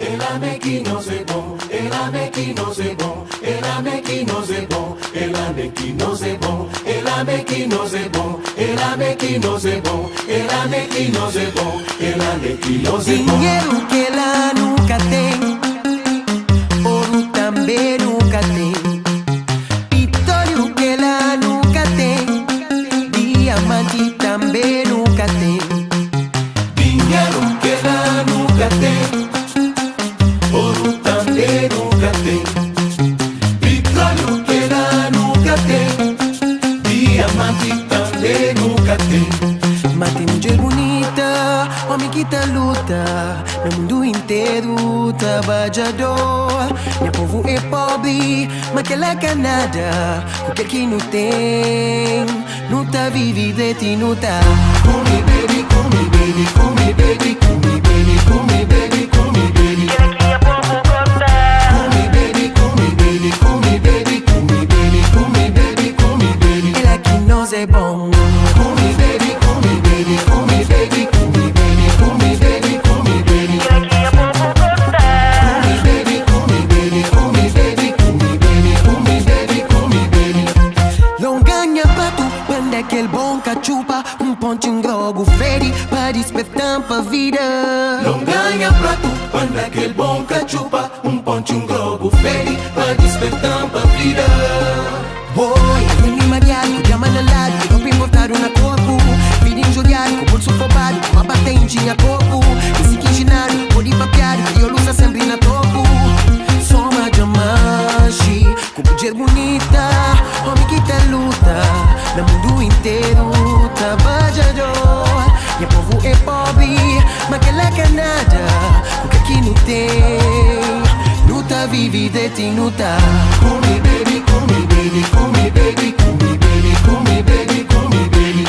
Elame qui non c'est bon, elame qui non c'est bon, elame qui non c'est bon, elame qui non c'est bon, elame qui non c'est bon, elame qui non c'est bon, elame qui non c'est bon, elame qui non c'est bon. Dinheiro que ela nunca tem, ouro também nunca tem, petróleo que ela nunca tem, diamante também nunca tem. Dinheiro que ela nunca tem, ouro também nunca tem, petróleo que ela nunca tem, diamante também nunca tem. Mas tem mulher bonita, homem que tá luta, no mundo inteiro trabalhador. Meu povo é pobre, mas que ela quer nada, porque que não tem, não tá vivendo e não tá. Come baby, come baby, come baby, come baby, come baby, come baby. Que povo gosta. Come baby, come baby, come baby, come baby, come baby, come baby. Ela que nós é bom. Come baby, come baby, come baby, come baby, come baby, come baby. Que povo gosta. Come baby, come baby, come baby, come baby, come baby, come baby. Não ganha prato, quando aquele bom cachupa, pontinho grogo fede pra despertar pra vida. Não ganha prato quando aquele bom cachupa, pontinho grogo fede pra despertar pra vida. Boy, quindi mariato, chiamano all'aria, dopo importare una corpo, vedi ingiuriare, con polso fobare, ma batte in cigna corpo, e si chicinare, po' di pappiare, io lo sa sempre in a topo. Soma giamashi, con buger bonita, homem que tá luta, no mundo inteiro trabalhador. Meu povo é pobre, mas que ela quer nada, porque aqui não tem, não tá vivendo e não tá. Come baby, come baby, come baby, come baby, come baby, come baby.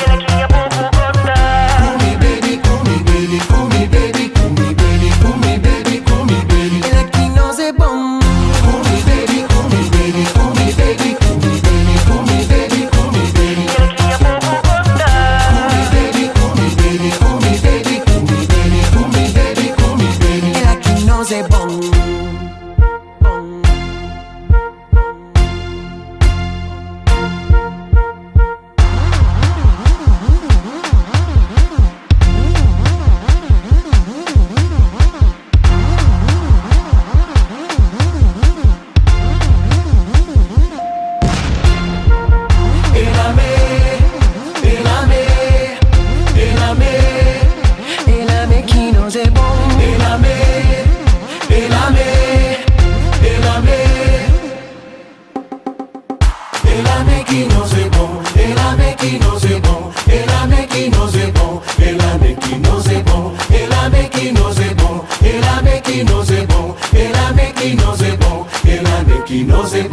Come baby, come baby, come baby, come baby, come baby, come baby. Ela que nós é bom. Come baby, come baby, come baby, come baby, come baby, come baby. Come baby, come baby, come baby, come baby, come baby, come baby. Ela que nós é bom. Elame que nós é bom. Elame qui non c'est bon, elame qui non c'est bon, elame qui non c'est bon, elame qui non c'est bon, elame qui non c'est bon, elame qui non c'est bon, elame qui non c'est bon, elame qui non c'est bon.